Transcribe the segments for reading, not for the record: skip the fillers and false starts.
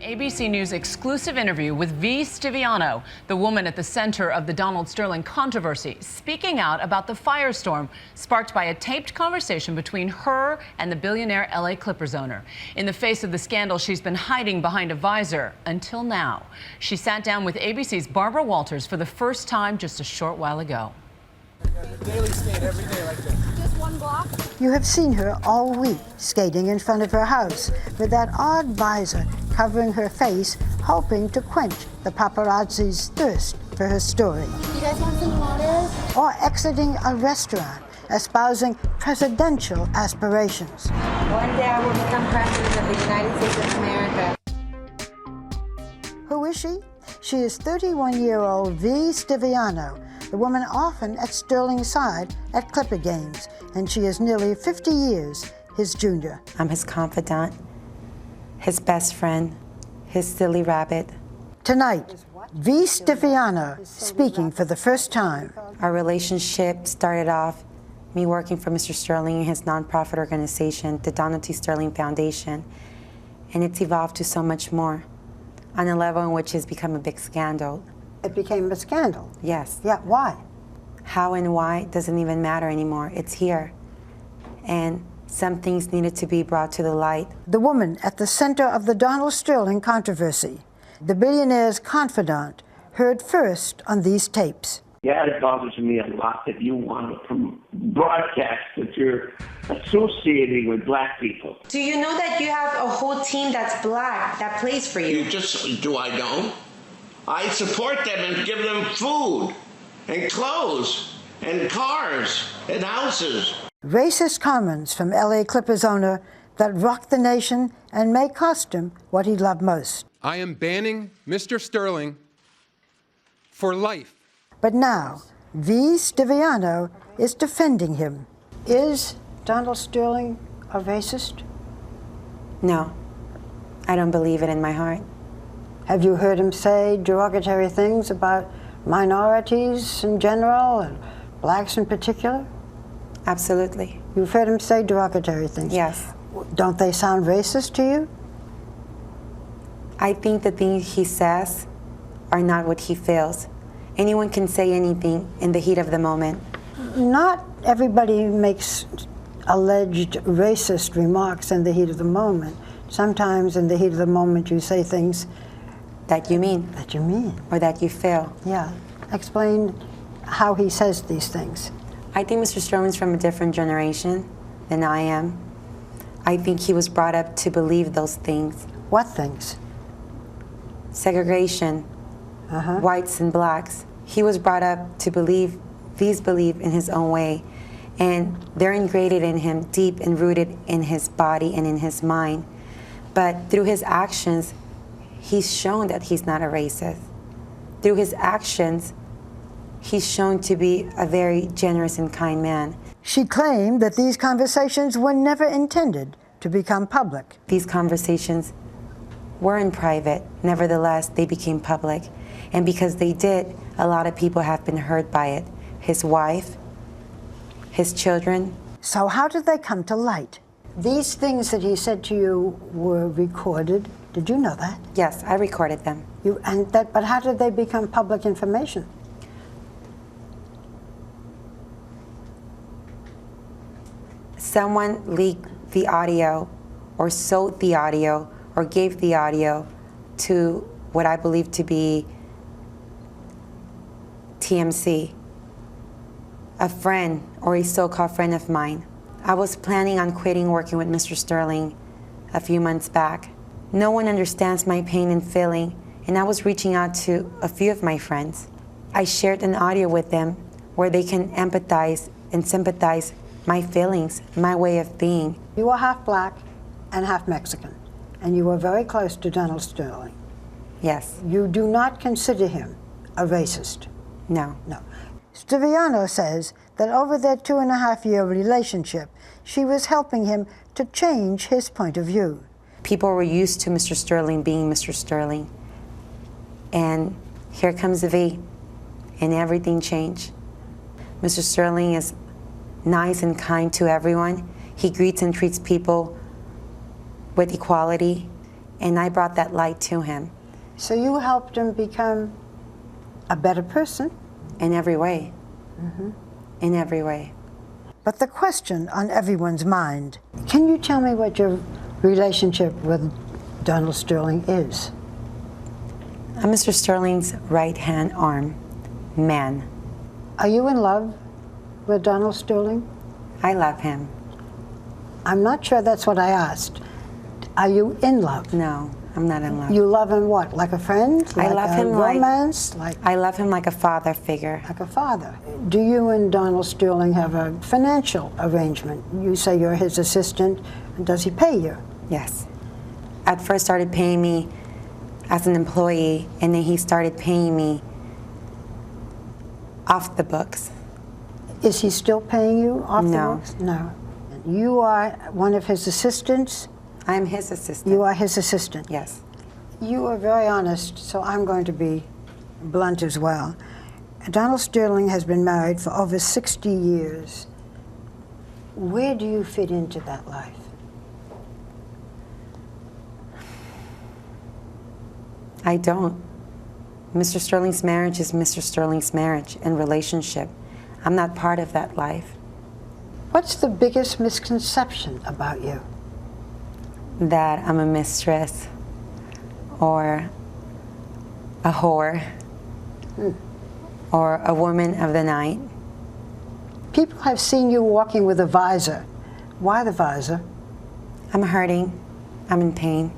ABC News exclusive interview with V.Stiviano, the woman at the center of the Donald Sterling controversy, speaking out about the firestorm sparked by a taped conversation between her and the billionaire LA Clippers owner. In the face of the scandal, she's been hiding behind a visor until now. She sat down with ABC's Barbara Walters for the first time just a short while ago. Daily skate every day like this. Just one block? You have seen her all week skating in front of her house with that odd visor covering her face, hoping to quench the paparazzi's thirst for her story. You guys want some water? Or exiting a restaurant, espousing presidential aspirations. One day I will become president of the United States of America. Who is she? She is 31-year-old V.Stiviano, the woman often at Sterling's side at Clipper games, and she is nearly 50 years his junior. I'm his confidant, his best friend, his silly rabbit. Tonight, V.Stiviano speaking for the first time. Our relationship started off me working for Mr. Sterling and his nonprofit organization, the Donald T. Sterling Foundation, and it's evolved to so much more, on a level in which it's become a big scandal. It became a scandal. Yes. Yeah, why? How and why doesn't even matter anymore. It's here. And some things needed to be brought to the light. The woman at the center of the Donald Sterling controversy, the billionaire's confidant, heard first on these tapes. Yeah, it bothers me a lot that you want to broadcast that you're associating with black people. Do you know that you have a whole team that's black that plays for you? Do I know? I support them and give them food and clothes and cars and houses. Racist comments from LA Clippers owner that rocked the nation and may cost him what he loved most. I am banning Mr. Sterling for life. But now, V.Stiviano is defending him. Is Donald Sterling a racist? No, I don't believe it in my heart. Have you heard him say derogatory things about minorities in general and blacks in particular? Absolutely. You've heard him say derogatory things? Yes. Don't they sound racist to you? I think the things he says are not what he feels. Anyone can say anything in the heat of the moment. Not everybody makes alleged racist remarks in the heat of the moment. Sometimes in the heat of the moment you say things that you mean. That you mean. Or that you feel. Yeah. Explain how he says these things. I think Mr. Sterling's from a different generation than I am. I think he was brought up to believe those things. What things? Segregation, whites and blacks. He was brought up to believe these believe in his own way. And they're ingrained in him, deep and rooted in his body and in his mind. But through his actions, he's shown that he's not a racist. Through his actions, he's shown to be a very generous and kind man. She claimed that these conversations were never intended to become public. These conversations were in private. Nevertheless, they became public. And because they did, a lot of people have been hurt by it. His wife, his children. So how did they come to light? These things that he said to you were recorded. Did you know that? Yes, I recorded them. But how did they become public information? Someone leaked the audio, or sold the audio, or gave the audio to what I believe to be TMC, a friend or a so-called friend of mine. I was planning on quitting working with Mr. Sterling a few months back. No one understands my pain and feeling, and I was reaching out to a few of my friends. I shared an audio with them where they can empathize and sympathize my feelings, my way of being. You were half black and half Mexican, and you were very close to Donald Sterling. Yes. You do not consider him a racist? No. No. Stiviano says that over their 2.5-year relationship, she was helping him to change his point of view. People were used to Mr. Sterling being Mr. Sterling. And here comes the V, and everything changed. Mr. Sterling is nice and kind to everyone. He greets and treats people with equality. and I brought that light to him. So you helped him become a better person? In every way. In every way. But the question on everyone's mind, can you tell me what your relationship with Donald Sterling is? I'm Mr. Sterling's right-hand arm, man. Are you in love with Donald Sterling? I love him. I'm not sure that's what I asked. Are you in love? No, I'm not in love. You love him what? Like a friend? I love him romance? I love him like a father figure. Like a father. Do you and Donald Sterling have a financial arrangement? You say you're his assistant. Does he pay you? Yes. At first started paying me as an employee, and then he started paying me off the books. Is he still paying you off the No. books? No. You are one of his assistants? I'm his assistant. You are his assistant? Yes. You are very honest, so I'm going to be blunt as well. Donald Sterling has been married for over 60 years. Where do you fit into that life? I don't. Mr. Sterling's marriage is Mr. Sterling's marriage and relationship. I'm not part of that life. What's the biggest misconception about you? That I'm a mistress or a whore or a woman of the night. People have seen you walking with a visor. Why the visor? I'm hurting. I'm in pain.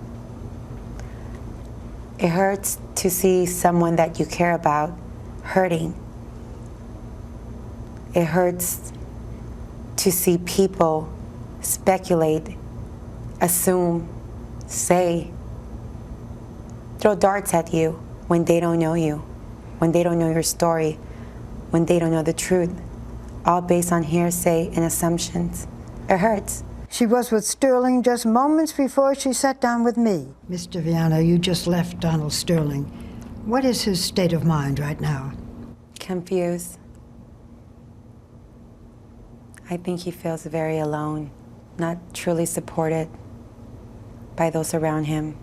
It hurts to see someone that you care about hurting. It hurts to see people speculate, assume, say, throw darts at you when they don't know you, when they don't know your story, when they don't know the truth, all based on hearsay and assumptions. It hurts. She was with Sterling just moments before she sat down with me. Miss Stiviano, you just left Donald Sterling. What is his state of mind right now? Confused. I think he feels very alone, not truly supported by those around him,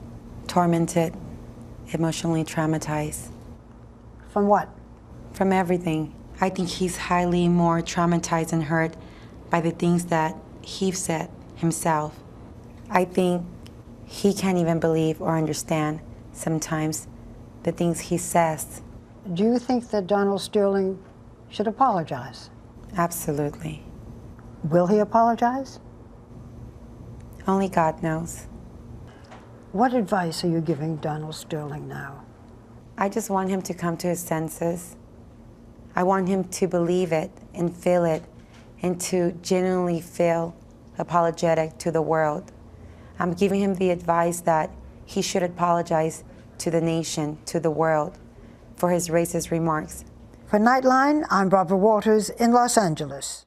tormented, emotionally traumatized. From what? From everything. I think he's highly more traumatized and hurt by the things that he said himself. I think he can't even believe or understand sometimes the things he says. Do you think that Donald Sterling should apologize? Absolutely. Will he apologize? Only God knows. What advice are you giving Donald Sterling now? I just want him to come to his senses. I want him to believe it and feel it and to genuinely feel apologetic to the world. I'm giving him the advice that he should apologize to the nation, to the world, for his racist remarks. For Nightline, I'm Barbara Walters in Los Angeles.